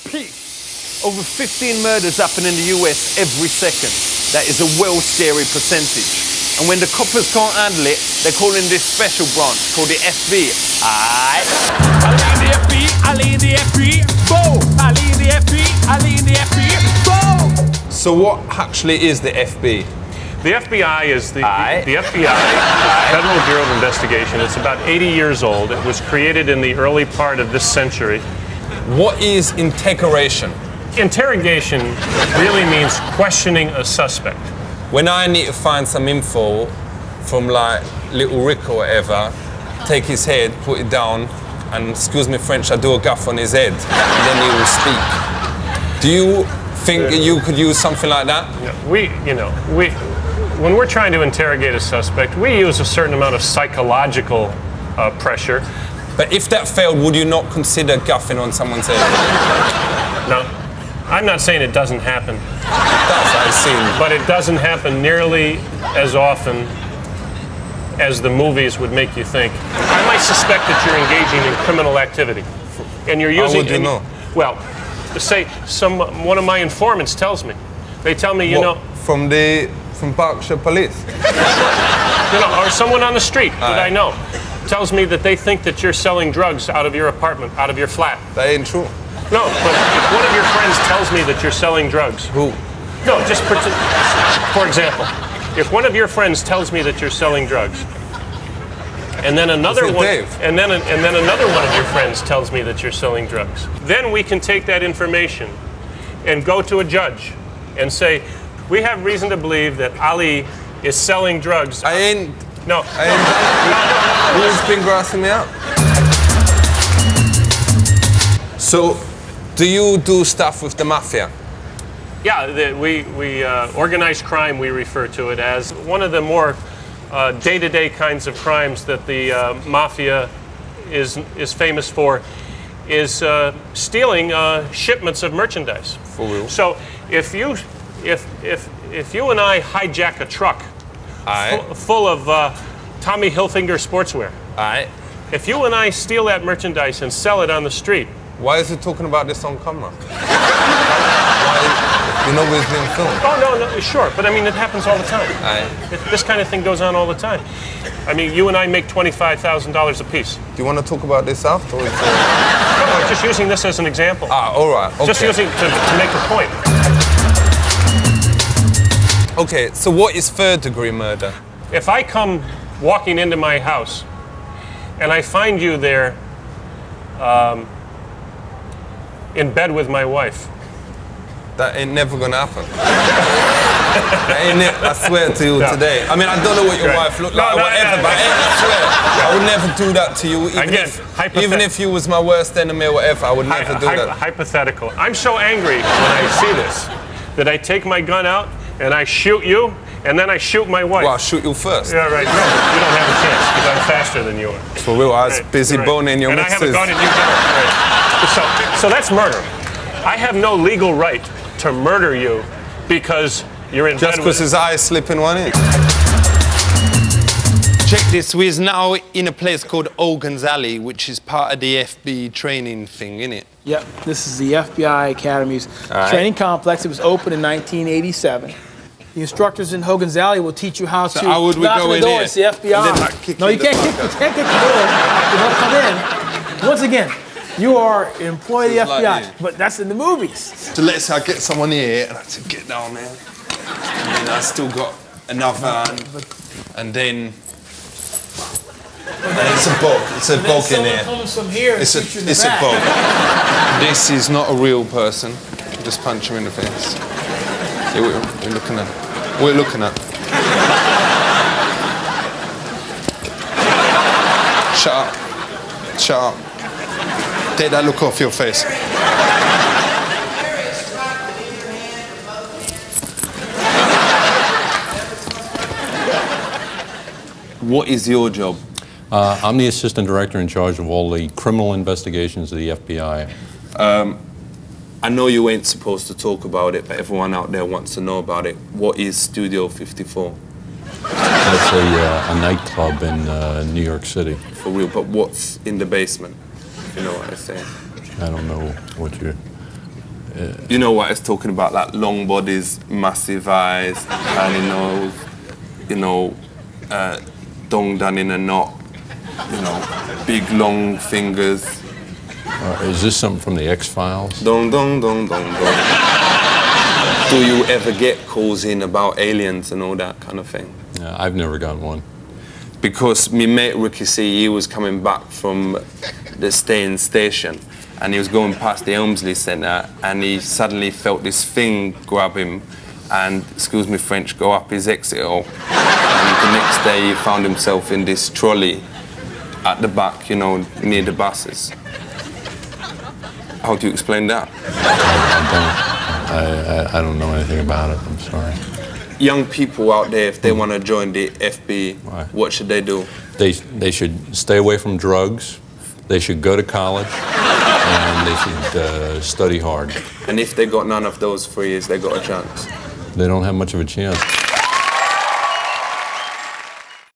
Peace. Over 15 murders happen in the US every second. That is a well-scary percentage. And when the coppers can't handle it, they're calling this special branch called the FBI. I lead the FBI, I lead the FBI, boom! I lead the FBI, I lead the FBI, boom! So what actually is the FB? The FBI is the FBI, Federal Bureau of Investigation. It's about 80 years old. It was created in the early part of this century. What is interrogation? Interrogation really means questioning a suspect. When I need to find some info from like Little Rick or whatever, take his head, put it down, and excuse me French, I do a gaff on his head, and then he will speak. Do you think you could use something like that? When we're trying to interrogate a suspect, we use a certain amount of psychological pressure. But if that failed, would you not consider gaffing on someone's head? No, I'm not saying it doesn't happen. That's what I've seen. But it doesn't happen nearly as often as the movies would make you think. I might suspect that you're engaging in criminal activity, and you're using. How would you know? Well, say one of my informants tells me. They tell me, from Berkshire Police. Or someone on the street that I know tells me that they think that you're selling drugs out of your apartment, out of your flat. That ain't true. No, but if one of your friends tells me that you're selling drugs. Who? No, just for example, if one of your friends tells me that you're selling drugs, and then another one, and then another one of your friends tells me that you're selling drugs, then we can take that information and go to a judge and say, we have reason to believe that Ali is selling drugs. I ain't. No. Who's been grassing me out? So, do you do stuff with the mafia? Yeah, we organized crime, we refer to it as. One of the more day-to-day kinds of crimes that the mafia is famous for is stealing shipments of merchandise. For real? So if you and I hijack a truck full of Tommy Hilfiger sportswear, if you and I steal that merchandise and sell it on the street. Why is he talking about this on camera? You know we're being filmed. Oh, no, sure. But I mean, it happens all the time. This kind of thing goes on all the time. I mean, you and I make $25,000 a piece. Do you want to talk about this afterwards? No, I'm just using this as an example. All right. Okay. Just using to make a point. Okay, so what is third-degree murder? If I come walking into my house and I find you there in bed with my wife. That ain't never gonna happen. I swear to you today. I mean, I don't know what your wife looked like or whatever, but I swear, I would never do that to you. Even if you was my worst enemy or whatever, I would never do that. Hypothetical. I'm so angry when I see this that I take my gun out and I shoot you, and then I shoot my wife. Well, I'll shoot you first. Yeah, right. No, you don't have a chance because I'm faster than you are. For real, I was busy boning your missus. And I have a gun and you don't. Right. So that's murder. I have no legal right to murder you because you're in bed with... Just because his eyes slip in one in. Check this, we're now in a place called Ogun's Alley, which is part of the FB training thing, innit? Yep, this is the FBI Academy's training complex. It was opened in 1987. The instructors in Hogan's Alley will teach you how to how would we knock go on the in door. here? It's the FBI. No, you can't kick the door. You don't come in. Once again, you are an employee of the FBI, like but that's in the movies. So let's say I get someone here and I say, get down there. And then I still got another, and then it's a bog. It's a bog in here. Comes from here. It's a bog. This is not a real person. Just punch him in the face. See what we're looking at. What we're looking at. Shut up. Shut up. Take that look off your face. What is your job? I'm the assistant director in charge of all the criminal investigations of the FBI. I know you ain't supposed to talk about it, but everyone out there wants to know about it. What is Studio 54? That's a nightclub in New York City. For real, but what's in the basement? You know what I'm saying? I don't know what you're You know what it's talking about, like long bodies, massive eyes, tiny nose, you know, dong done in a knot, you know, big long fingers. Is this something from the X-Files? Dong, dong, dong, dong, dong. Do you ever get calls in about aliens and all that kind of thing? I've never gotten one. Because my mate Ricky C, he was coming back from the staying station and he was going past the Elmsley Centre and he suddenly felt this thing grab him and, excuse me French, go up his exit hole. And the next day he found himself in this trolley at the back, you know, near the buses. How do you explain that? I don't know anything about it, I'm sorry. Young people out there, if they want to join the FB, what should they do? They should stay away from drugs, they should go to college, and they should study hard. And if they got none of those 3 years, they got a chance? They don't have much of a chance.